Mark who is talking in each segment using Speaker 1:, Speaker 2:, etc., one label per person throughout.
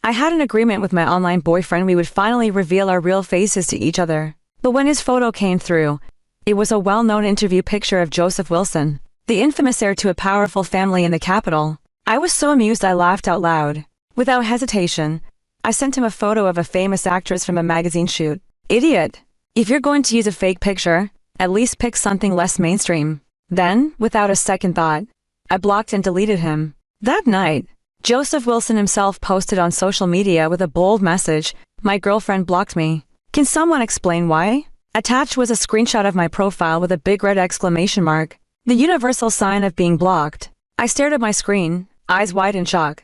Speaker 1: I had an agreement with my online boyfriend we would finally reveal our real faces to each other. But when his photo came through, it was a well-known interview picture of Joseph Wilson, the infamous heir to a powerful family in the capital. I was so amused I laughed out loud. Without hesitation, I sent him a photo of a famous actress from a magazine shoot. Idiot! If you're going to use a fake picture, at least pick something less mainstream. Then, without a second thought, I blocked and deleted him. That night, Joseph Wilson himself posted on social media with a bold message, "My girlfriend blocked me. Can someone explain why?" Attached was a screenshot of my profile with a big red exclamation mark, the universal sign of being blocked. I stared at my screen, eyes wide in shock.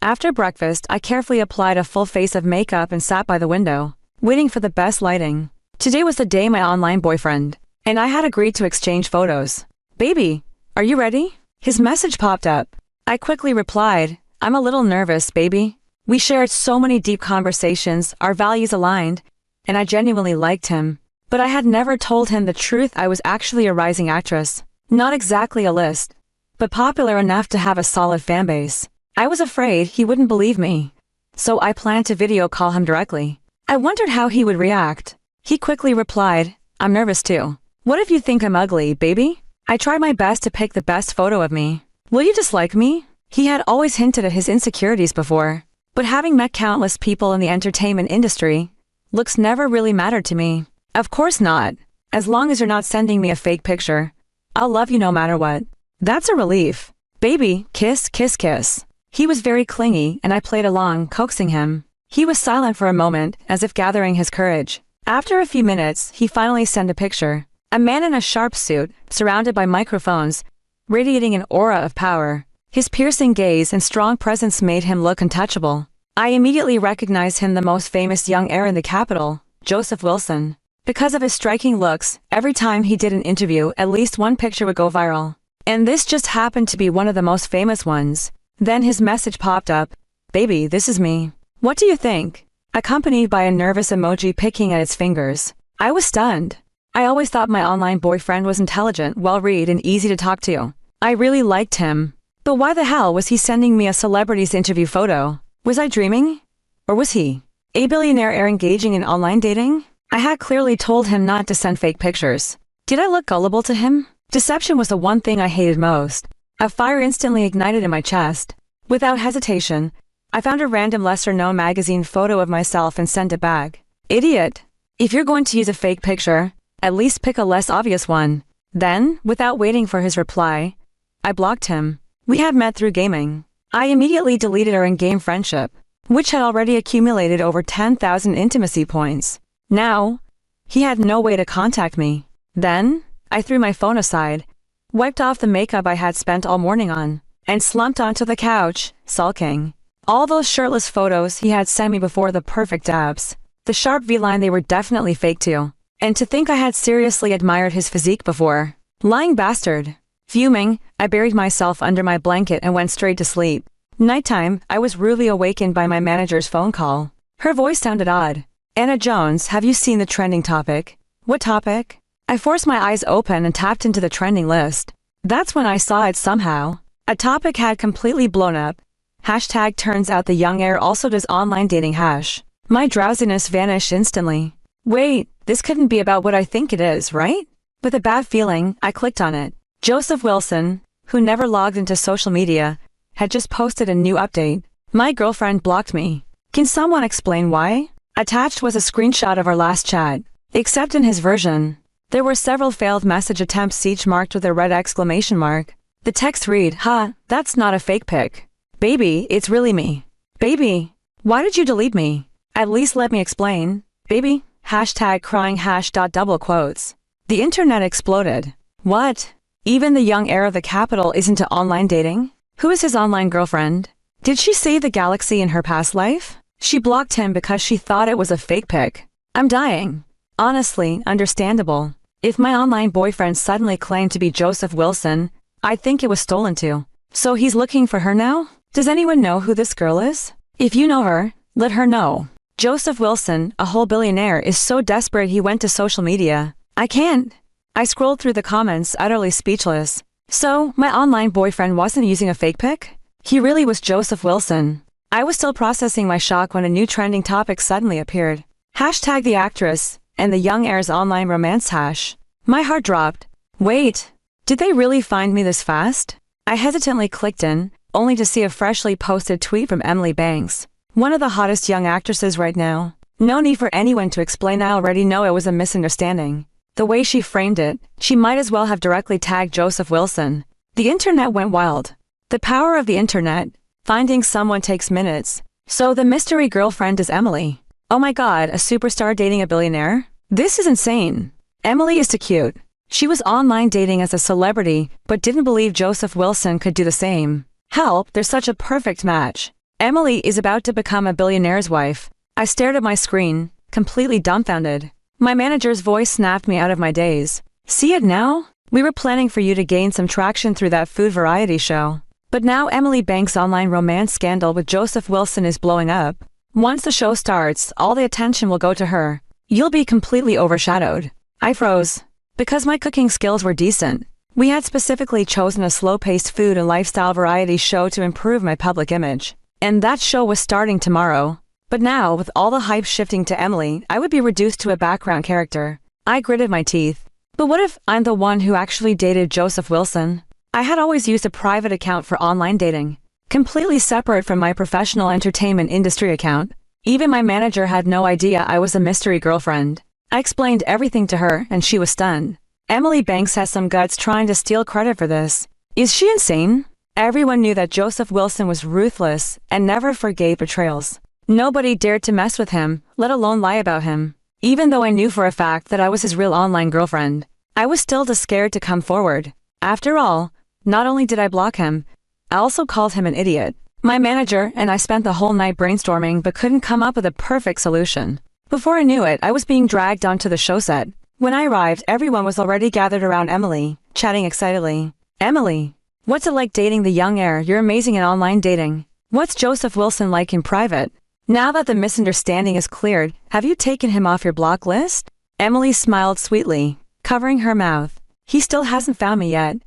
Speaker 1: After breakfast, I carefully applied a full face of makeup and sat by the window, waiting for the best lighting. Today was the day my online boyfriend and I had agreed to exchange photos. "Baby, are you ready?" His message popped up. I quickly replied, "I'm a little nervous, baby." We shared so many deep conversations, our values aligned, and I genuinely liked him. But I had never told him the truth. I was actually a rising actress. Not exactly a list, but popular enough to have a solid fanbase. I was afraid he wouldn't believe me, so I planned to video call him directly. I wondered how he would react. He quickly replied, "I'm nervous too. What if you think I'm ugly, baby?" I tried my best to pick the best photo of me. "Will you dislike me?" He had always hinted at his insecurities before, but having met countless people in the entertainment industry, looks never really mattered to me. "Of course not. As long as you're not sending me a fake picture, I'll love you no matter what." That's a relief. "Baby, kiss, kiss, kiss." He was very clingy and I played along, coaxing him. He was silent for a moment, as if gathering his courage. After a few minutes, he finally sent a picture. A man in a sharp suit, surrounded by microphones, radiating an aura of power. His piercing gaze and strong presence made him look untouchable. I immediately recognized him, the most famous young heir in the capital, Joseph Wilson. Because of his striking looks, every time he did an interview, at least one picture would go viral. And this just happened to be one of the most famous ones. Then his message popped up, "Baby, this is me. What do you think?" Accompanied by a nervous emoji picking at its fingers. I was stunned. I always thought my online boyfriend was intelligent, well-read, and easy to talk to. I really liked him. But why the hell was he sending me a celebrity's interview photo? Was I dreaming? Or was he a billionaire heir engaging in online dating? I had clearly told him not to send fake pictures. Did I look gullible to him? Deception was the one thing I hated most. A fire instantly ignited in my chest. Without hesitation, I found a random lesser-known magazine photo of myself and sent it back. "Idiot! If you're going to use a fake picture, at least pick a less obvious one." Then, without waiting for his reply, I blocked him. We had met through gaming. I immediately deleted our in-game friendship, which had already accumulated over 10,000 intimacy points. Now, he had no way to contact me. Then, I threw my phone aside, wiped off the makeup I had spent all morning on, and slumped onto the couch, sulking. All those shirtless photos he had sent me before, the perfect abs, the sharp V-line, they were definitely fake too. And to think I had seriously admired his physique before. Lying bastard. Fuming, I buried myself under my blanket and went straight to sleep. Nighttime, I was rudely awakened by my manager's phone call. Her voice sounded odd. "Anna Jones, have you seen the trending topic?" "What topic?" I forced my eyes open and tapped into the trending list. That's when I saw it somehow. A topic had completely blown up. Hashtag turns out the young heir also does online dating hash. My drowsiness vanished instantly. Wait, this couldn't be about what I think it is, right? With a bad feeling, I clicked on it. Joseph Wilson, who never logged into social media, had just posted a new update. "My girlfriend blocked me. Can someone explain why?" Attached was a screenshot of our last chat. Except in his version, there were several failed message attempts, each marked with a red exclamation mark. The text read, "Ha, that's not a fake pic. Baby, it's really me. Baby, why did you delete me? At least let me explain. Baby, hashtag crying hash dot double quotes." The internet exploded. What? Even the young heir of the capital is into online dating? Who is his online girlfriend? Did she save the galaxy in her past life? She blocked him because she thought it was a fake pic. I'm dying. Honestly, understandable. If my online boyfriend suddenly claimed to be Joseph Wilson, I'd think it was stolen too. So he's looking for her now? Does anyone know who this girl is? If you know her, let her know. Joseph Wilson, a whole billionaire, is so desperate he went to social media. I can't. I scrolled through the comments, utterly speechless. So, my online boyfriend wasn't using a fake pic? He really was Joseph Wilson. I was still processing my shock when a new trending topic suddenly appeared. Hashtag the actress and the young heir's online romance hash. My heart dropped. Wait, did they really find me this fast? I hesitantly clicked in, only to see a freshly posted tweet from Emily Banks, one of the hottest young actresses right now. No need for anyone to explain, I already know it was a misunderstanding. The way she framed it, she might as well have directly tagged Joseph Wilson. The internet went wild. The power of the internet. Finding someone takes minutes. So the mystery girlfriend is Emily. Oh my god, a superstar dating a billionaire? This is insane. Emily is too cute. She was online dating as a celebrity, but didn't believe Joseph Wilson could do the same. Help, there's such a perfect match. Emily is about to become a billionaire's wife. I stared at my screen, completely dumbfounded. My manager's voice snapped me out of my daze. See it now? We were planning for you to gain some traction through that food variety show. But now Emily Banks' online romance scandal with Joseph Wilson is blowing up. Once the show starts, all the attention will go to her. You'll be completely overshadowed. I froze. Because my cooking skills were decent. We had specifically chosen a slow-paced food and lifestyle variety show to improve my public image. And that show was starting tomorrow. But now, with all the hype shifting to Emily, I would be reduced to a background character. I gritted my teeth. But what if I'm the one who actually dated Joseph Wilson? I had always used a private account for online dating, completely separate from my professional entertainment industry account. Even my manager had no idea I was a mystery girlfriend. I explained everything to her, and she was stunned. Emily Banks has some guts trying to steal credit for this. Is she insane? Everyone knew that Joseph Wilson was ruthless and never forgave betrayals. Nobody dared to mess with him, let alone lie about him. Even though I knew for a fact that I was his real online girlfriend, I was still too scared to come forward. After all, not only did I block him, I also called him an idiot. My manager and I spent the whole night brainstorming but couldn't come up with a perfect solution. Before I knew it, I was being dragged onto the show set. When I arrived, everyone was already gathered around Emily, chatting excitedly. Emily, what's it like dating the young heir? You're amazing at online dating. What's Joseph Wilson like in private? Now that the misunderstanding is cleared, have you taken him off your block list? Emily smiled sweetly, covering her mouth. He still hasn't found me yet.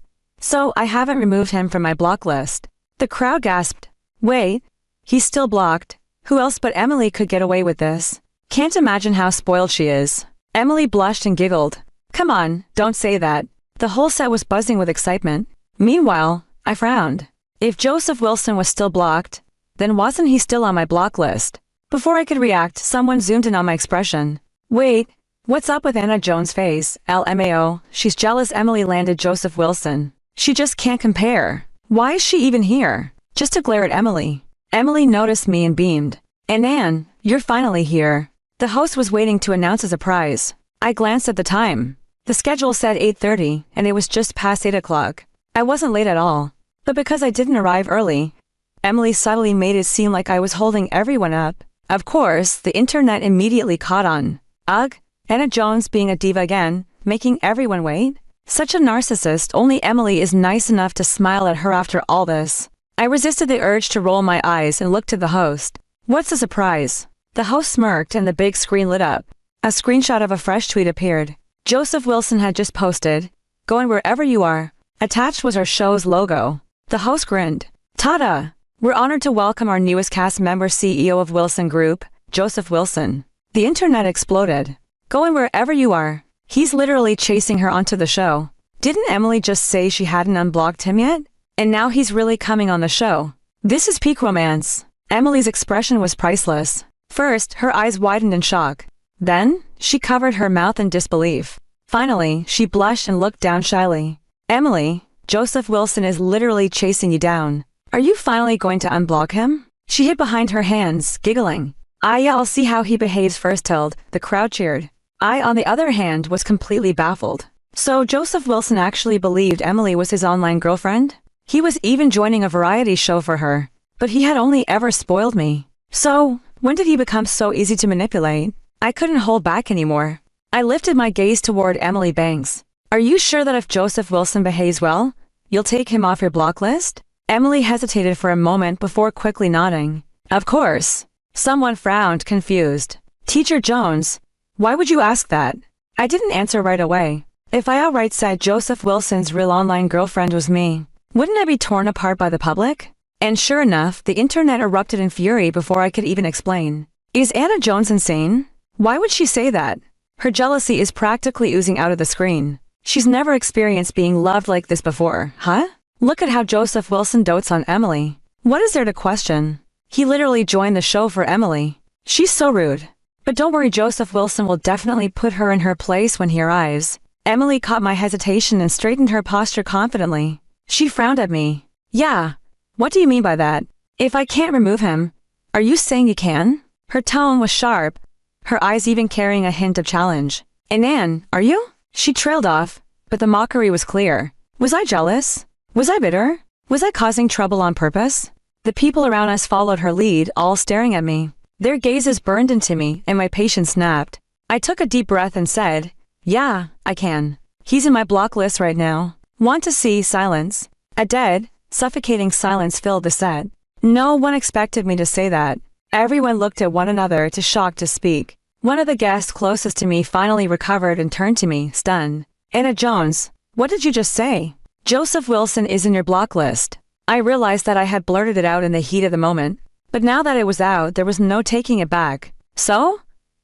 Speaker 1: So I haven't removed him from my block list. The crowd gasped. Wait, he's still blocked. Who else but Emily could get away with this? Can't imagine how spoiled she is. Emily blushed and giggled. Come on, don't say that. The whole set was buzzing with excitement. Meanwhile, I frowned. If Joseph Wilson was still blocked, then wasn't he still on my block list? Before I could react, someone zoomed in on my expression. Wait, what's up with Anna Jones' face? LMAO, she's jealous Emily landed Joseph Wilson. She just can't compare. Why is she even here? Just to glare at Emily. Emily noticed me and beamed. And Anne, you're finally here. The host was waiting to announce a surprise. I glanced at the time. The schedule said 8:30, and it was just past 8 o'clock. I wasn't late at all. But because I didn't arrive early, Emily subtly made it seem like I was holding everyone up. Of course, the internet immediately caught on. Ugh, Anna Jones being a diva again, making everyone wait? Such a narcissist, only Emily is nice enough to smile at her after all this. I resisted the urge to roll my eyes and look to the host. What's the surprise? The host smirked and the big screen lit up. A screenshot of a fresh tweet appeared. Joseph Wilson had just posted, "Going wherever you are." Attached was our show's logo. The host grinned. Ta-da! We're honored to welcome our newest cast member, CEO of Wilson Group, Joseph Wilson. The internet exploded. Going wherever you are. He's literally chasing her onto the show. Didn't Emily just say she hadn't unblocked him yet? And now he's really coming on the show. This is peak romance. Emily's expression was priceless. First, her eyes widened in shock. Then, she covered her mouth in disbelief. Finally, she blushed and looked down shyly. Emily, Joseph Wilson is literally chasing you down. Are you finally going to unblock him? She hid behind her hands, giggling. Yeah, I'll see how he behaves first, Tilde. The crowd cheered. I, on the other hand, was completely baffled. So Joseph Wilson actually believed Emily was his online girlfriend? He was even joining a variety show for her. But he had only ever spoiled me. So, when did he become so easy to manipulate? I couldn't hold back anymore. I lifted my gaze toward Emily Banks. Are you sure that if Joseph Wilson behaves well, you'll take him off your block list? Emily hesitated for a moment before quickly nodding. Of course. Someone frowned, confused. Teacher Jones, why would you ask that? I didn't answer right away. If I outright said Joseph Wilson's real online girlfriend was me, wouldn't I be torn apart by the public? And sure enough, the internet erupted in fury before I could even explain. Is Anna Jones insane? Why would she say that? Her jealousy is practically oozing out of the screen. She's never experienced being loved like this before, huh? Look at how Joseph Wilson dotes on Emily. What is there to question? He literally joined the show for Emily. She's so rude. But don't worry, Joseph Wilson will definitely put her in her place when he arrives. Emily caught my hesitation and straightened her posture confidently. She frowned at me. Yeah. What do you mean by that? If I can't remove him, are you saying you can? Her tone was sharp, her eyes even carrying a hint of challenge. And Anne, are you? She trailed off, but the mockery was clear. Was I jealous? Was I bitter? Was I causing trouble on purpose? The people around us followed her lead, all staring at me. Their gazes burned into me, and my patience snapped. I took a deep breath and said, yeah, I can. He's in my block list right now. Want to see? Silence. A dead, suffocating silence filled the set. No one expected me to say that. Everyone looked at one another, too shocked to speak. One of the guests closest to me finally recovered and turned to me, stunned. Anna Jones, what did you just say? Joseph Wilson is in your block list. I realized that I had blurted it out in the heat of the moment, but now that it was out, there was no taking it back. So?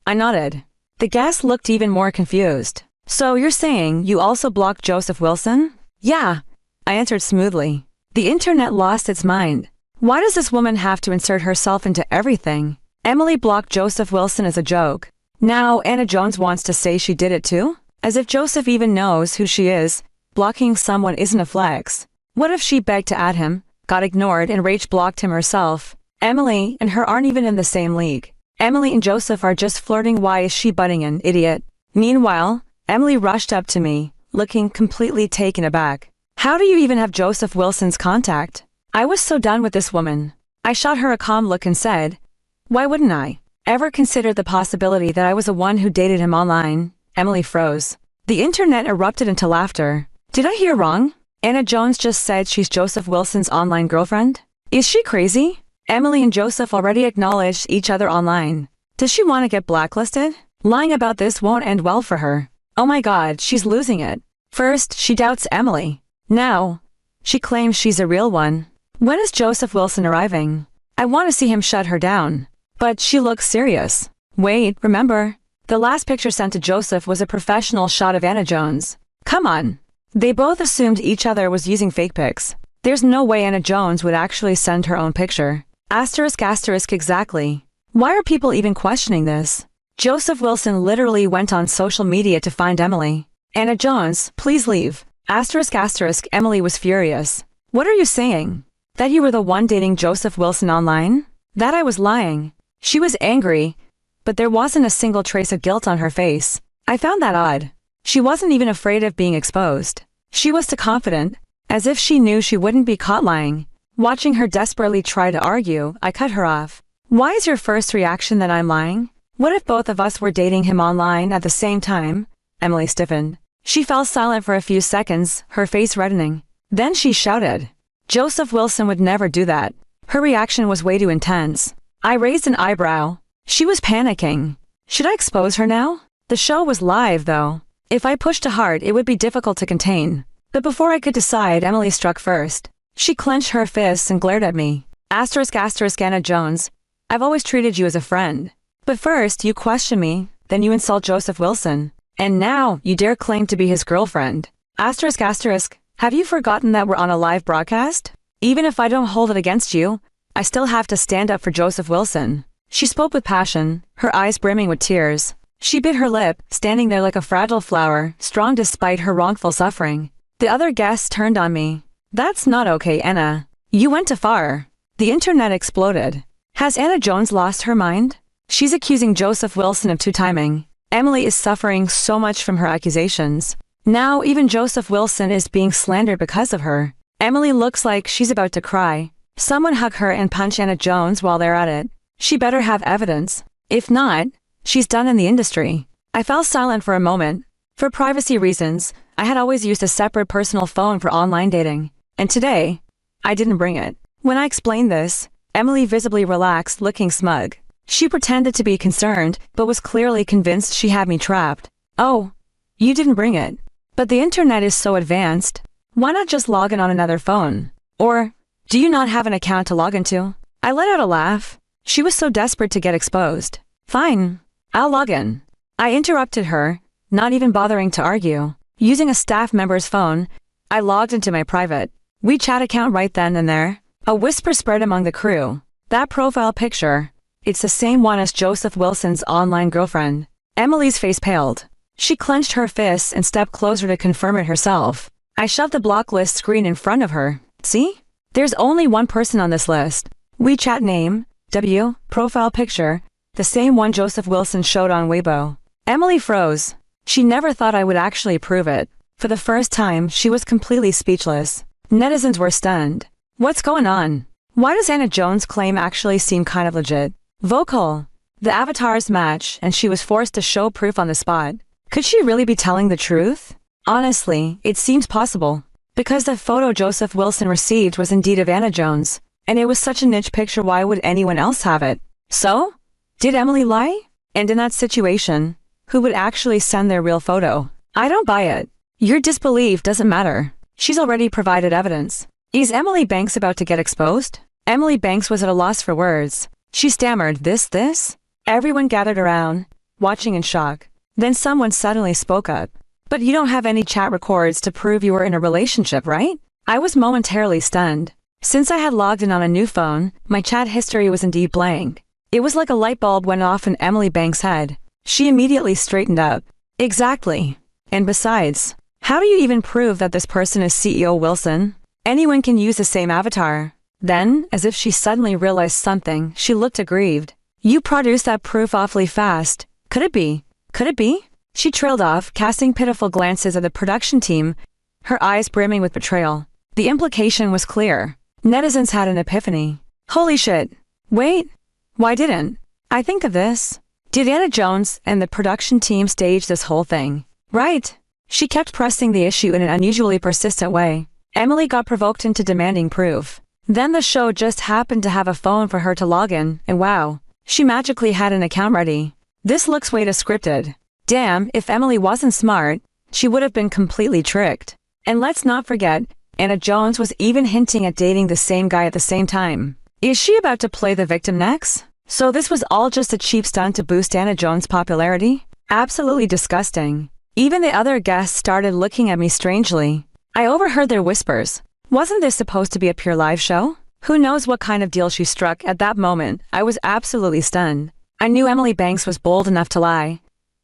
Speaker 1: I nodded. The guest looked even more confused. So you're saying you also blocked Joseph Wilson? Yeah, I answered smoothly. The internet lost its mind. Why does this woman have to insert herself into everything? Emily blocked Joseph Wilson as a joke. Now Anna Jones wants to say she did it too? As if Joseph even knows who she is. Blocking someone isn't a flex. What if she begged to add him, got ignored, and rage blocked him herself? Emily and her aren't even in the same league. Emily and Joseph are just flirting. Why is she butting in, idiot? Meanwhile, Emily rushed up to me, looking completely taken aback. How do you even have Joseph Wilson's contact? I was so done with this woman. I shot her a calm look and said, why wouldn't I? Ever consider the possibility that I was the one who dated him online? Emily froze. The internet erupted into laughter. Did I hear wrong? Anna Jones just said she's Joseph Wilson's online girlfriend? Is she crazy? Emily and Joseph already acknowledged each other online. Does she want to get blacklisted? Lying about this won't end well for her. Oh my God, she's losing it. First, she doubts Emily. Now, she claims she's a real one. When is Joseph Wilson arriving? I want to see him shut her down. But she looks serious. Wait, remember? The last picture sent to Joseph was a professional shot of Anna Jones. Come on. They both assumed each other was using fake pics. There's no way Anna Jones would actually send her own picture. Asterisk asterisk exactly. Why are people even questioning this? Joseph Wilson literally went on social media to find Emily. Anna Jones, please leave. Asterisk asterisk. Emily was furious. What are you saying? That you were the one dating Joseph Wilson online? That I was lying. She was angry, but there wasn't a single trace of guilt on her face. I found that odd. She wasn't even afraid of being exposed. She was too confident, as if she knew she wouldn't be caught lying. Watching her desperately try to argue, I cut her off. Why is your first reaction that I'm lying? What if both of us were dating him online at the same time? Emily stiffened. She fell silent for a few seconds, her face reddening. Then she shouted. Joseph Wilson would never do that. Her reaction was way too intense. I raised an eyebrow. She was panicking. Should I expose her now? The show was live, though. If I pushed too hard, it would be difficult to contain. But before I could decide, Emily struck first. She clenched her fists and glared at me. Asterisk asterisk. Anna Jones, I've always treated you as a friend. But first, you question me, then you insult Joseph Wilson. And now, you dare claim to be his girlfriend. Asterisk asterisk. Have you forgotten that we're on a live broadcast? Even if I don't hold it against you, I still have to stand up for Joseph Wilson. She spoke with passion, her eyes brimming with tears. She bit her lip, standing there like a fragile flower, strong despite her wrongful suffering. The other guests turned on me. That's not okay, Anna. You went too far. The internet exploded. Has Anna Jones lost her mind? She's accusing Joseph Wilson of two-timing. Emily is suffering so much from her accusations. Now even Joseph Wilson is being slandered because of her. Emily looks like she's about to cry. Someone hug her and punch Anna Jones while they're at it. She better have evidence. If not, she's done in the industry. I fell silent for a moment. For privacy reasons, I had always used a separate personal phone for online dating. And today, I didn't bring it. When I explained this, Emily visibly relaxed, looking smug. She pretended to be concerned, but was clearly convinced she had me trapped. Oh, you didn't bring it. But the internet is so advanced. Why not just log in on another phone? Or, Do you not have an account to log into? I let out a laugh. She was so desperate to get exposed. Fine. I'll log in. I interrupted her, not even bothering to argue. Using a staff member's phone, I logged into my private WeChat account right then and there. A whisper spread among the crew. That profile picture, it's the same one as Joseph Wilson's online girlfriend. Emily's face paled. She clenched her fists and stepped closer to confirm it herself. I shoved the block list screen in front of her. See? There's only one person on this list. WeChat name, W, profile picture, the same one Joseph Wilson showed on Weibo. Emily froze. She never thought I would actually prove it. For the first time, she was completely speechless. Netizens were stunned. What's going on? Why does Anna Jones' claim actually seem kind of legit? Vocal. The avatars match, and she was forced to show proof on the spot. Could she really be telling the truth? Honestly, it seemed possible. Because the photo Joseph Wilson received was indeed of Anna Jones, and it was such a niche picture, why would anyone else have it? So? Did Emily lie? And in that situation, who would actually send their real photo? I don't buy it. Your disbelief doesn't matter. She's already provided evidence. Is Emily Banks about to get exposed? Emily Banks was at a loss for words. She stammered, this? Everyone gathered around, watching in shock. Then someone suddenly spoke up. But you don't have any chat records to prove you were in a relationship, right? I was momentarily stunned. Since I had logged in on a new phone, my chat history was indeed blank. It was like a light bulb went off in Emily Banks' head. She immediately straightened up. Exactly. And besides, how do you even prove that this person is CEO Wilson? Anyone can use the same avatar. Then, as if she suddenly realized something, she looked aggrieved. You produced that proof awfully fast. Could it be? Could it be? She trailed off, casting pitiful glances at the production team, her eyes brimming with betrayal. The implication was clear. Netizens had an epiphany. Holy shit. Wait. Why didn't I think of this? Did Anna Jones and the production team stage this whole thing? Right. She kept pressing the issue in an unusually persistent way. Emily got provoked into demanding proof. Then the show just happened to have a phone for her to log in, and wow, she magically had an account ready. This looks way too scripted. Damn, if Emily wasn't smart, she would have been completely tricked. And let's not forget, Anna Jones was even hinting at dating the same guy at the same time. Is she about to play the victim next? So this was all just a cheap stunt to boost Anna Jones' popularity? Absolutely disgusting. Even the other guests started looking at me strangely. I overheard their whispers. Wasn't this supposed to be a pure live show? Who knows what kind of deal she struck at that moment? I was absolutely stunned. I knew Emily Banks was bold enough to lie,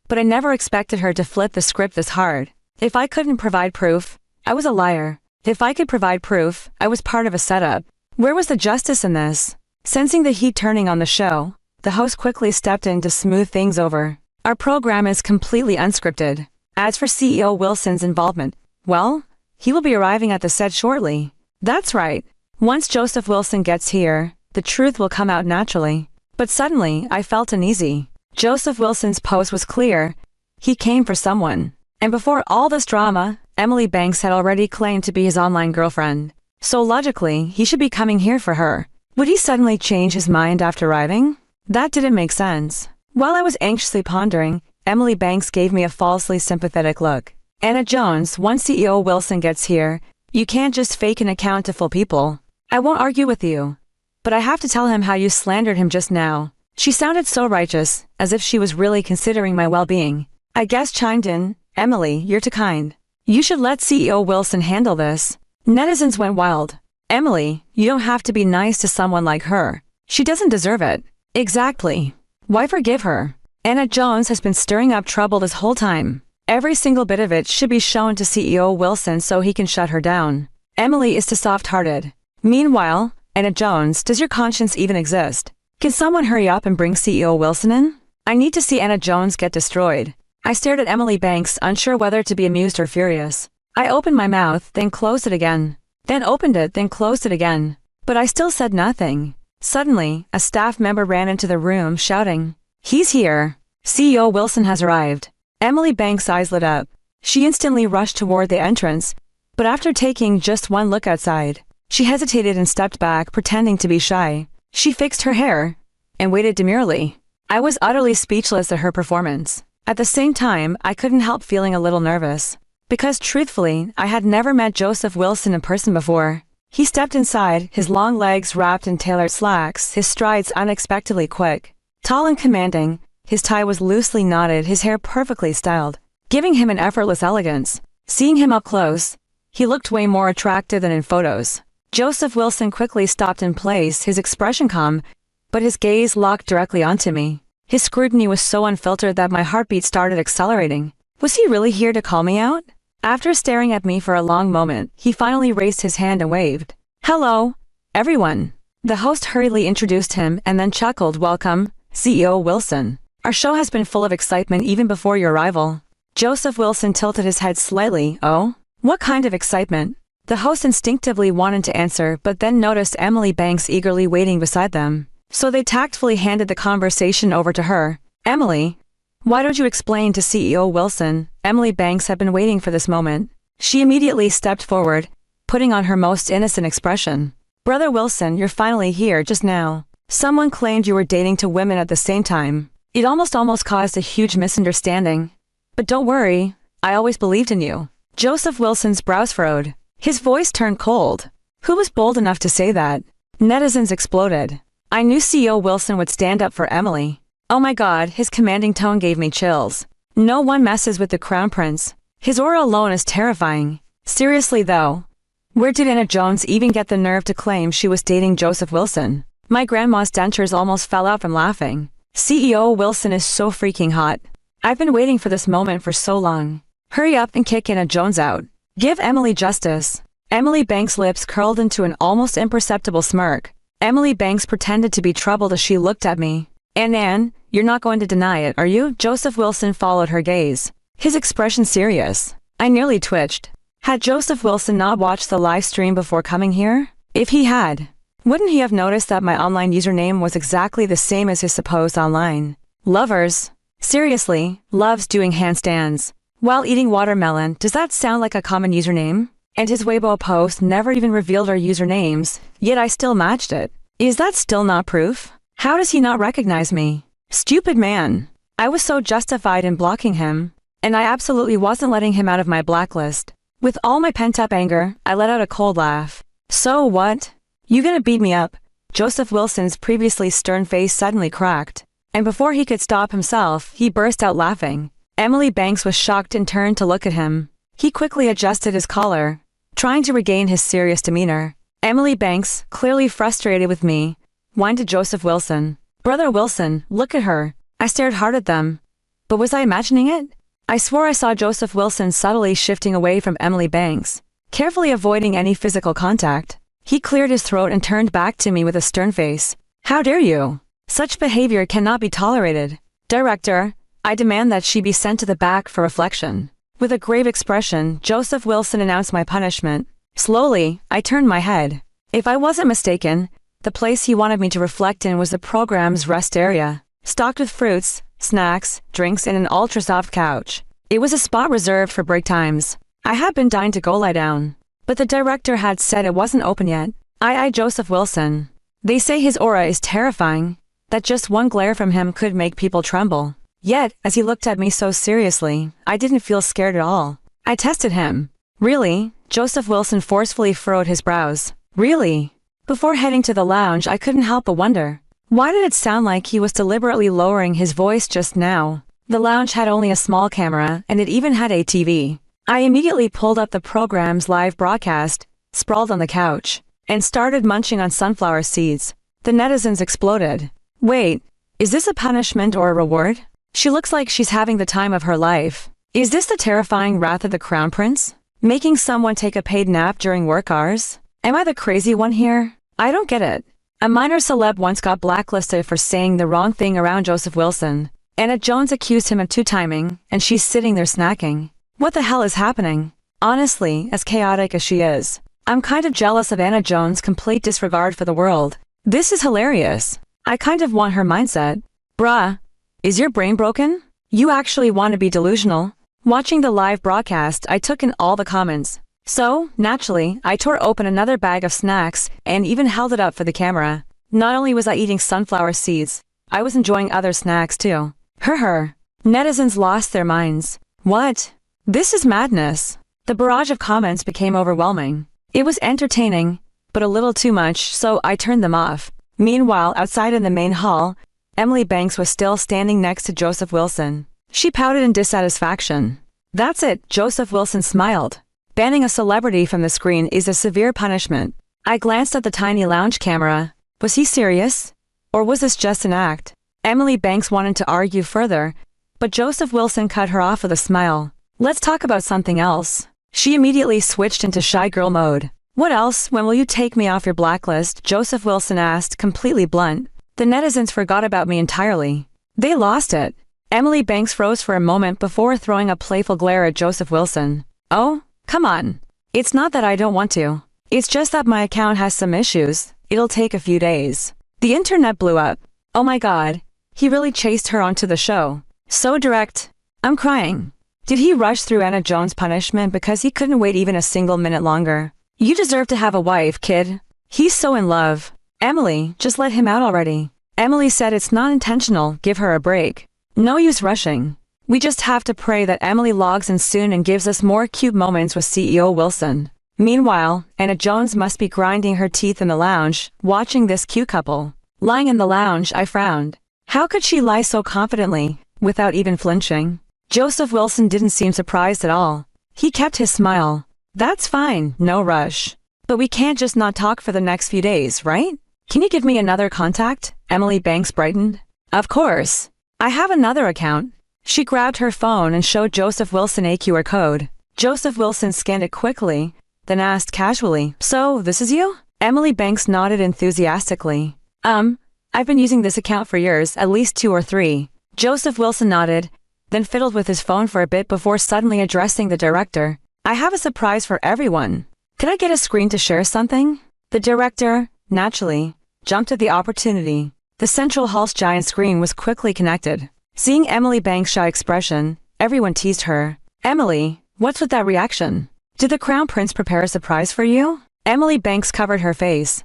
Speaker 1: but I never expected her to flip the script this hard. If I couldn't provide proof, I was a liar. If I could provide proof, I was part of a setup. Where was the justice in this? Sensing the heat turning on the show, the host quickly stepped in to smooth things over. Our program is completely unscripted. As for CEO Wilson's involvement, well, he will be arriving at the set shortly. That's right. Once Joseph Wilson gets here, the truth will come out naturally. But suddenly, I felt uneasy. Joseph Wilson's post was clear. He came for someone. And before all this drama, Emily Banks had already claimed to be his online girlfriend. So logically, he should be coming here for her. Would he suddenly change his mind after arriving? That didn't make sense. While I was anxiously pondering, Emily Banks gave me a falsely sympathetic look. Anna Jones, once CEO Wilson gets here, you can't just fake an account to fool people. I won't argue with you. But I have to tell him how you slandered him just now. She sounded so righteous, as if she was really considering my well-being. I guess chimed in, Emily, you're too kind. You should let CEO Wilson handle this. Netizens went wild. Emily, you don't have to be nice to someone like her. She doesn't deserve it. Exactly. Why forgive her? Anna Jones has been stirring up trouble this whole time. Every single bit of it should be shown to CEO Wilson so he can shut her down. Emily is too soft-hearted. Meanwhile, Anna Jones, does your conscience even exist? Can someone hurry up and bring CEO Wilson in? I need to see Anna Jones get destroyed. I stared at Emily Banks, unsure whether to be amused or furious. I opened my mouth, then closed it again. Then opened it, then closed it again. But I still said nothing. Suddenly, a staff member ran into the room, shouting, "He's here! CEO Wilson has arrived." Emily Banks' eyes lit up. She instantly rushed toward the entrance, but after taking just one look outside, she hesitated and stepped back, pretending to be shy. She fixed her hair and waited demurely. I was utterly speechless at her performance. At the same time, I couldn't help feeling a little nervous. Because truthfully, I had never met Joseph Wilson in person before. He stepped inside, his long legs wrapped in tailored slacks, his strides unexpectedly quick. Tall and commanding, his tie was loosely knotted, his hair perfectly styled, giving him an effortless elegance. Seeing him up close, he looked way more attractive than in photos. Joseph Wilson quickly stopped in place, his expression calm, but his gaze locked directly onto me. His scrutiny was so unfiltered that my heartbeat started accelerating. Was he really here to call me out? After staring at me for a long moment, he finally raised his hand and waved. "Hello, everyone." The host hurriedly introduced him and then chuckled, "Welcome, CEO Wilson. Our show has been full of excitement even before your arrival." Joseph Wilson tilted his head slightly. "Oh? What kind of excitement?" The host instinctively wanted to answer, but then noticed Emily Banks eagerly waiting beside them. So they tactfully handed the conversation over to her. "Emily, why don't you explain to CEO Wilson?" Emily Banks had been waiting for this moment. She immediately stepped forward, putting on her most innocent expression. "Brother Wilson, you're finally here just now. Someone claimed you were dating two women at the same time. It almost caused a huge misunderstanding. But don't worry, I always believed in you." Joseph Wilson's brows furrowed. His voice turned cold. Who was bold enough to say that? Netizens exploded. I knew CEO Wilson would stand up for Emily. Oh my God, his commanding tone gave me chills. No one messes with the crown prince. His aura alone is terrifying. Seriously though, where did Anna Jones even get the nerve to claim she was dating Joseph Wilson? My grandma's dentures almost fell out from laughing. CEO Wilson is so freaking hot. I've been waiting for this moment for so long. Hurry up and kick Anna Jones out. Give Emily justice. Emily Banks' lips curled into an almost imperceptible smirk. Emily Banks pretended to be troubled as she looked at me. Anne, you're not going to deny it, are you?" Joseph Wilson followed her gaze, his expression serious. I nearly twitched. Had Joseph Wilson not watched the live stream before coming here? If he had, wouldn't he have noticed that my online username was exactly the same as his supposed online? Lovers. Seriously, loves doing handstands while eating watermelon. Does that sound like a common username? And his Weibo post never even revealed our usernames, yet I still matched it. Is that still not proof? How does he not recognize me? Stupid man. I was so justified in blocking him, and I absolutely wasn't letting him out of my blacklist. With all my pent-up anger, I let out a cold laugh. "So what? You gonna beat me up?" Joseph Wilson's previously stern face suddenly cracked, and before he could stop himself, he burst out laughing. Emily Banks was shocked and turned to look at him. He quickly adjusted his collar, trying to regain his serious demeanor. Emily Banks, clearly frustrated with me, whined to Joseph Wilson. "Brother Wilson, look at her." I stared hard at them. But was I imagining it? I swore I saw Joseph Wilson subtly shifting away from Emily Banks, carefully avoiding any physical contact. He cleared his throat and turned back to me with a stern face. "How dare you? Such behavior cannot be tolerated. Director, I demand that she be sent to the back for reflection." With a grave expression, Joseph Wilson announced my punishment. Slowly, I turned my head. If I wasn't mistaken, the place he wanted me to reflect in was the program's rest area, stocked with fruits, snacks, drinks, and an ultra-soft couch. It was a spot reserved for break times. I had been dying to go lie down, but the director had said it wasn't open yet. I eyed Joseph Wilson. They say his aura is terrifying, that just one glare from him could make people tremble. Yet, as he looked at me so seriously, I didn't feel scared at all. I tested him. "Really?" Joseph Wilson forcefully furrowed his brows. "Really?" Before heading to the lounge, I couldn't help but wonder. Why did it sound like he was deliberately lowering his voice just now? The lounge had only a small camera, and it even had a TV. I immediately pulled up the program's live broadcast, sprawled on the couch, and started munching on sunflower seeds. The netizens exploded. "Wait, is this a punishment or a reward? She looks like she's having the time of her life. Is this the terrifying wrath of the crown prince? Making someone take a paid nap during work hours? Am I the crazy one here? I don't get it." A minor celeb once got blacklisted for saying the wrong thing around Joseph Wilson. Anna Jones accused him of two-timing, and she's sitting there snacking. What the hell is happening? Honestly, as chaotic as she is, I'm kind of jealous of Anna Jones' complete disregard for the world. This is hilarious. I kind of want her mindset. Bruh, is your brain broken? You actually want to be delusional? Watching the live broadcast, I took in all the comments. So, naturally, I tore open another bag of snacks and even held it up for the camera. Not only was I eating sunflower seeds, I was enjoying other snacks too. Her. Netizens lost their minds. What? This is madness. The barrage of comments became overwhelming. It was entertaining, but a little too much, so I turned them off. Meanwhile, outside in the main hall, Emily Banks was still standing next to Joseph Wilson. She pouted in dissatisfaction. That's it, Joseph Wilson smiled. Banning a celebrity from the screen is a severe punishment. I glanced at the tiny lounge camera. Was he serious? Or was this just an act? Emily Banks wanted to argue further, but Joseph Wilson cut her off with a smile. Let's talk about something else. She immediately switched into shy girl mode. What else? When will you take me off your blacklist? Joseph Wilson asked, completely blunt. The netizens forgot about me entirely. They lost it. Emily Banks froze for a moment before throwing a playful glare at Joseph Wilson. Oh, come on. It's not that I don't want to. It's just that my account has some issues. It'll take a few days. The internet blew up. Oh my god. He really chased her onto the show. So direct. I'm crying. Did he rush through Anna Jones' punishment because he couldn't wait even a single minute longer? You deserve to have a wife, kid. He's so in love. Emily, just let him out already. Emily said it's not intentional, give her a break. No use rushing. We just have to pray that Emily logs in soon and gives us more cute moments with CEO Wilson. Meanwhile, Anna Jones must be grinding her teeth in the lounge, watching this cute couple. Lying in the lounge, I frowned. How could she lie so confidently, without even flinching? Joseph Wilson didn't seem surprised at all. He kept his smile. That's fine, no rush. But we can't just not talk for the next few days, right? Can you give me another contact? Emily Banks brightened. Of course. I have another account. She grabbed her phone and showed Joseph Wilson a QR code. Joseph Wilson scanned it quickly, then asked casually, So, this is you? Emily Banks nodded enthusiastically. I've been using this account for years, at least 2 or 3. Joseph Wilson nodded, then fiddled with his phone for a bit before suddenly addressing the director. I have a surprise for everyone. Could I get a screen to share something? The director, naturally, jumped at the opportunity. The central hall's giant screen was quickly connected. Seeing Emily Banks' shy expression, everyone teased her. Emily, what's with that reaction? Did the Crown Prince prepare a surprise for you? Emily Banks covered her face.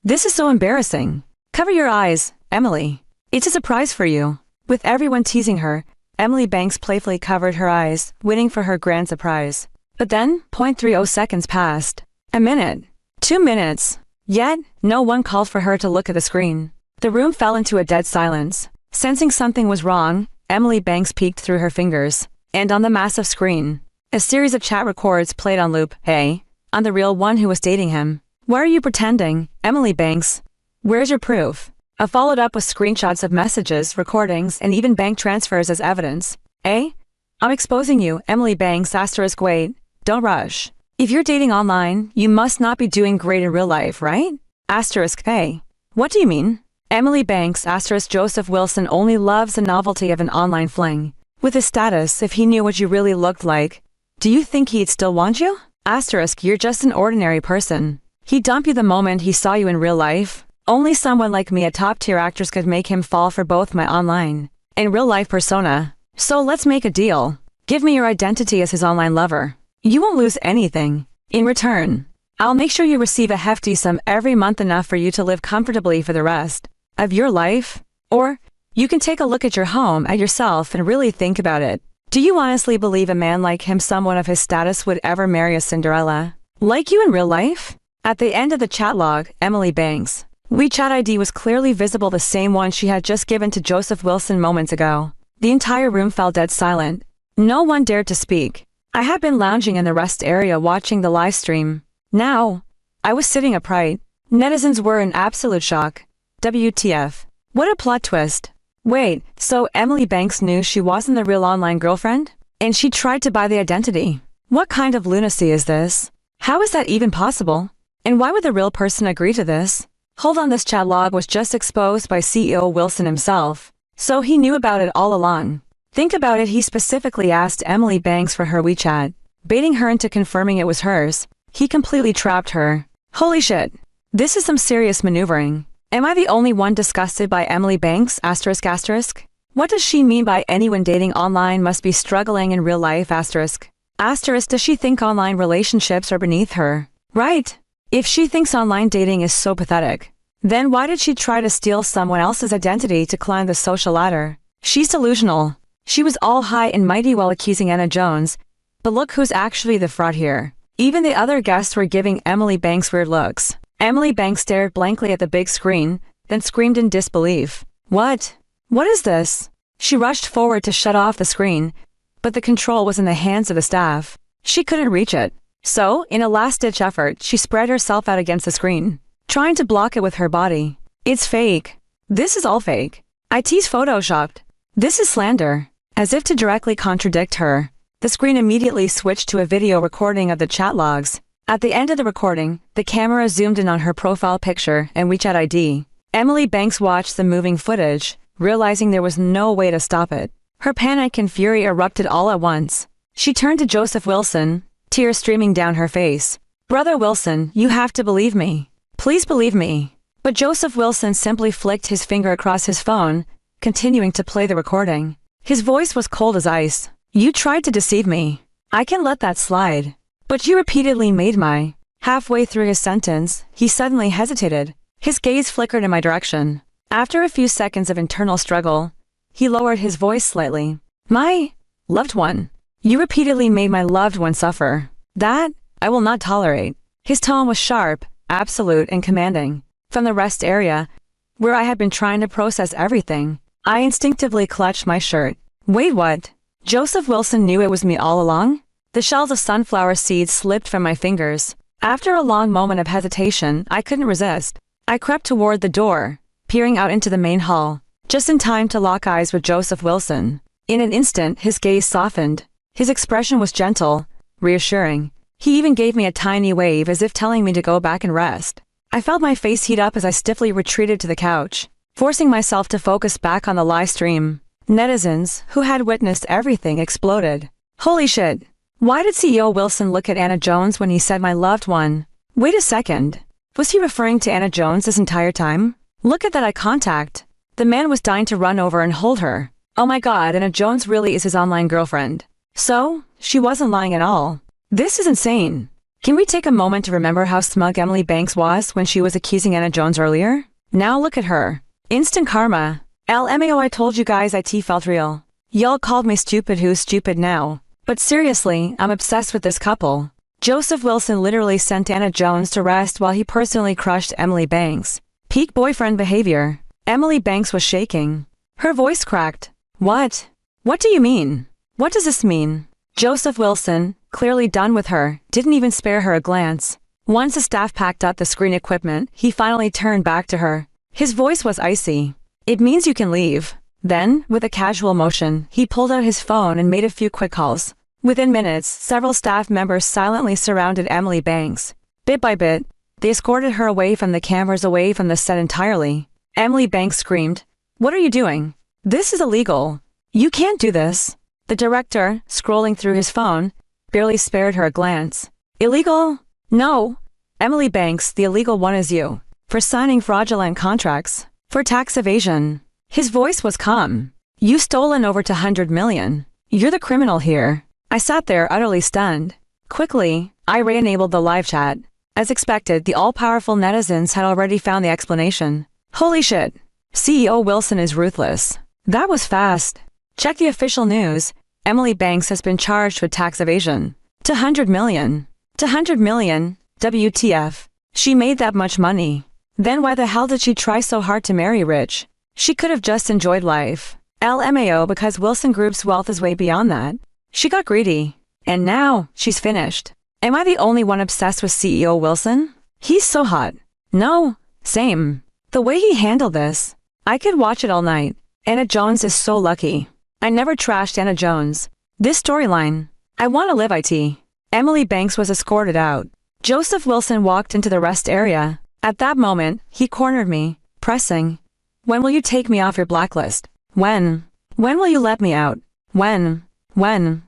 Speaker 1: This is so embarrassing. Cover your eyes, Emily. It's a surprise for you. With everyone teasing her, Emily Banks playfully covered her eyes, waiting for her grand surprise. But then, 0.30 seconds passed. A minute. 2 minutes. Yet, no one called for her to look at the screen. The room fell into a dead silence. Sensing something was wrong, Emily Banks peeked through her fingers. And on the massive screen, a series of chat records played on loop. Hey, I'm the real one who was dating him. Why are you pretending, Emily Banks? Where's your proof? I followed up with screenshots of messages, recordings, and even bank transfers as evidence. I'm exposing you, Emily Banks, *. Wait, don't rush. If you're dating online, you must not be doing great in real life, right? *. What do you mean? Emily Banks, *. Joseph Wilson only loves the novelty of an online fling. With his status, if he knew what you really looked like, do you think he'd still want you? *. You're just an ordinary person. He'd dump you the moment he saw you in real life. Only someone like me, a top-tier actress, could make him fall for both my online and real-life persona. So let's make a deal. Give me your identity as his online lover. You won't lose anything. In return, I'll make sure you receive a hefty sum every month, enough for you to live comfortably for the rest of your life. Or, you can take a look at your home, at yourself, and really think about it. Do you honestly believe a man like him, someone of his status, would ever marry a Cinderella like you in real life? At the end of the chat log, Emily Banks' WeChat ID was clearly visible, the same one she had just given to Joseph Wilson moments ago. The entire room fell dead silent. No one dared to speak. I had been lounging in the rest area watching the live stream. Now, I was sitting upright. Netizens were in absolute shock. WTF. What a plot twist. Wait, so Emily Banks knew she wasn't the real online girlfriend? And she tried to buy the identity? What kind of lunacy is this? How is that even possible? And why would the real person agree to this? Hold on, this chat log was just exposed by CEO Wilson himself. So he knew about it all along. Think about it, he specifically asked Emily Banks for her WeChat, baiting her into confirming it was hers. He completely trapped her. Holy shit. This is some serious maneuvering. Am I the only one disgusted by Emily Banks, ***? What does she mean by anyone dating online must be struggling in real life, ***? Does she think online relationships are beneath her? Right. If she thinks online dating is so pathetic, then why did she try to steal someone else's identity to climb the social ladder? She's delusional. She was all high and mighty while accusing Anna Jones, but look who's actually the fraud here. Even the other guests were giving Emily Banks weird looks. Emily Banks stared blankly at the big screen, then screamed in disbelief. What? What is this? She rushed forward to shut off the screen, but the control was in the hands of the staff. She couldn't reach it. So, in a last-ditch effort, she spread herself out against the screen, trying to block it with her body. It's fake. This is all fake. IT's photoshopped. This is slander. As if to directly contradict her, the screen immediately switched to a video recording of the chat logs. At the end of the recording, the camera zoomed in on her profile picture and WeChat ID. Emily Banks watched the moving footage, realizing there was no way to stop it. Her panic and fury erupted all at once. She turned to Joseph Wilson, tears streaming down her face. Brother Wilson, you have to believe me. Please believe me. But Joseph Wilson simply flicked his finger across his phone, continuing to play the recording. His voice was cold as ice. You tried to deceive me. I can let that slide. But you repeatedly made my... Halfway through his sentence, he suddenly hesitated. His gaze flickered in my direction. After a few seconds of internal struggle, he lowered his voice slightly. My loved one. You repeatedly made my loved one suffer. That, I will not tolerate. His tone was sharp, absolute, and commanding. From the rest area, where I had been trying to process everything, I instinctively clutched my shirt. Wait, what? Joseph Wilson knew it was me all along? The shells of sunflower seeds slipped from my fingers. After a long moment of hesitation, I couldn't resist. I crept toward the door, peering out into the main hall, just in time to lock eyes with Joseph Wilson. In an instant, his gaze softened. His expression was gentle, reassuring. He even gave me a tiny wave as if telling me to go back and rest. I felt my face heat up as I stiffly retreated to the couch, forcing myself to focus back on the live stream. Netizens, who had witnessed everything, exploded. Holy shit! Why did CEO Wilson look at Anna Jones when he said my loved one? Wait a second. Was he referring to Anna Jones this entire time? Look at that eye contact. The man was dying to run over and hold her. Oh my god, Anna Jones really is his online girlfriend. So, she wasn't lying at all. This is insane. Can we take a moment to remember how smug Emily Banks was when she was accusing Anna Jones earlier? Now look at her. Instant karma. LMAO, I told you guys IT felt real. Y'all called me stupid. Who's stupid now? But seriously, I'm obsessed with this couple. Joseph Wilson literally sent Anna Jones to rest while he personally crushed Emily Banks. Peak boyfriend behavior. Emily Banks was shaking. Her voice cracked. What? What do you mean? What does this mean? Joseph Wilson, clearly done with her, didn't even spare her a glance. Once the staff packed up the screen equipment, he finally turned back to her. His voice was icy. It means you can leave. Then, with a casual motion, he pulled out his phone and made a few quick calls. Within minutes, several staff members silently surrounded Emily Banks. Bit by bit, they escorted her away from the cameras, away from the set entirely. Emily Banks screamed, "What are you doing? This is illegal. You can't do this." The director, scrolling through his phone, barely spared her a glance. Illegal? No. Emily Banks, the illegal one is you. For signing fraudulent contracts. For tax evasion. His voice was calm. You've stolen over 200 million. You're the criminal here. I sat there utterly stunned. Quickly, I re-enabled the live chat. As expected, the all-powerful netizens had already found the explanation. Holy shit. CEO Wilson is ruthless. That was fast. Check the official news. Emily Banks has been charged with tax evasion. 200 million. 200 million. WTF. She made that much money. Then why the hell did she try so hard to marry rich? She could have just enjoyed life. LMAO, because Wilson Group's wealth is way beyond that. She got greedy. And now, she's finished. Am I the only one obsessed with CEO Wilson? He's so hot. No, same. The way he handled this. I could watch it all night. Anna Jones is so lucky. I never trashed Anna Jones. This storyline. I want to live IT. Emily Banks was escorted out. Joseph Wilson walked into the rest area. At that moment, he cornered me, pressing. When will you take me off your blacklist? When? When will you let me out? When? When?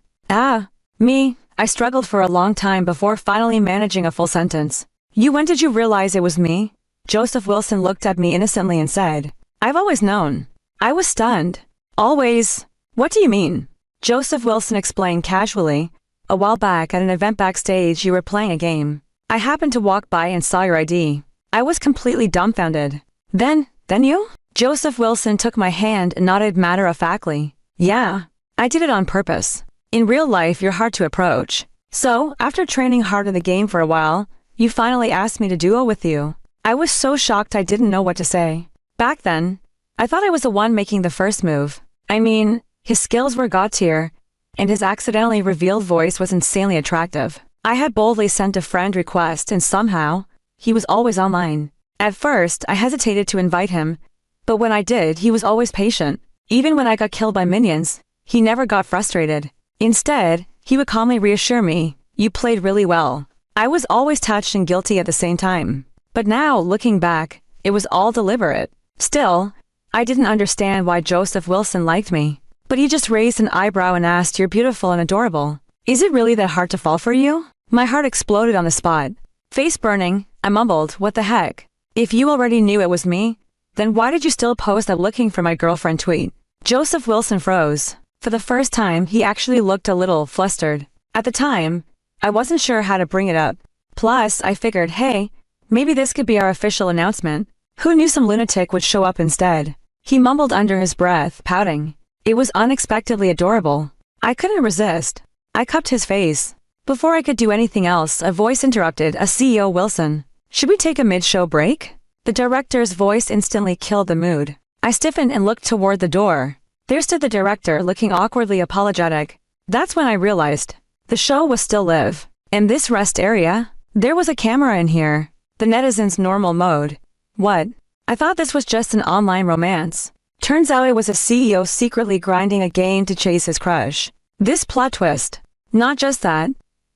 Speaker 1: Me. I struggled for a long time before finally managing a full sentence. When did you realize it was me? Joseph Wilson looked at me innocently and said, I've always known. I was stunned. Always. What do you mean? Joseph Wilson explained casually. A while back at an event backstage you were playing a game. I happened to walk by and saw your ID. I was completely dumbfounded. Then you? Joseph Wilson took my hand and nodded matter-of-factly. Yeah. I did it on purpose. In real life you're hard to approach. So, after training hard in the game for a while, you finally asked me to duo with you. I was so shocked I didn't know what to say. Back then, I thought I was the one making the first move. I mean, his skills were god tier, and his accidentally revealed voice was insanely attractive. I had boldly sent a friend request and somehow, he was always online. At first, I hesitated to invite him, but when I did, he was always patient. Even when I got killed by minions, he never got frustrated. Instead, he would calmly reassure me, "You played really well." I was always touched and guilty at the same time. But now, looking back, it was all deliberate. Still, I didn't understand why Joseph Wilson liked me. But he just raised an eyebrow and asked, "You're beautiful and adorable. Is it really that hard to fall for you?" My heart exploded on the spot. Face burning, I mumbled, "What the heck? If you already knew it was me, then why did you still post that looking for my girlfriend tweet?" Joseph Wilson froze. For the first time, he actually looked a little flustered. At the time, I wasn't sure how to bring it up. Plus, I figured, hey, maybe this could be our official announcement. Who knew some lunatic would show up instead? He mumbled under his breath, pouting. It was unexpectedly adorable. I couldn't resist. I cupped his face. Before I could do anything else, a voice interrupted, a CEO Wilson. "Should we take a mid-show break?" The director's voice instantly killed the mood. I stiffened and looked toward the door. There stood the director, looking awkwardly apologetic. That's when I realized. The show was still live. In this rest area, there was a camera in here. The netizens' normal mode. What? I thought this was just an online romance. Turns out it was a CEO secretly grinding a game to chase his crush. This plot twist. Not just that.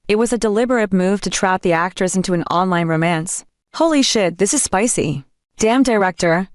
Speaker 1: It was a deliberate move to trap the actors into an online romance. Holy shit, this is spicy. Damn director.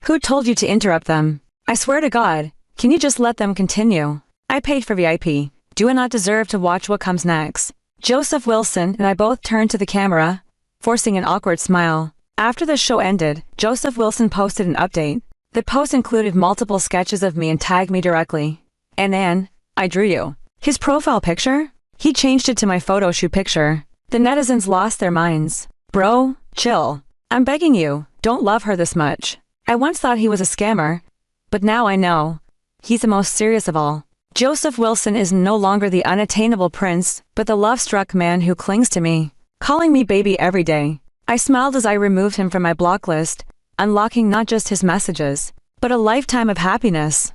Speaker 1: Who told you to interrupt them? I swear to God, can you just let them continue? I paid for VIP. Do I not deserve to watch what comes next? Joseph Wilson and I both turned to the camera, forcing an awkward smile. After the show ended, Joseph Wilson posted an update. The post included multiple sketches of me and tagged me directly. And then, I drew you. His profile picture? He changed it to my photo shoot picture. The netizens lost their minds. Bro, chill. I'm begging you, don't love her this much. I once thought he was a scammer, but now I know. He's the most serious of all. Joseph Wilson is no longer the unattainable prince, but the love-struck man who clings to me, calling me baby every day. I smiled as I removed him from my block list, unlocking not just his messages, but a lifetime of happiness.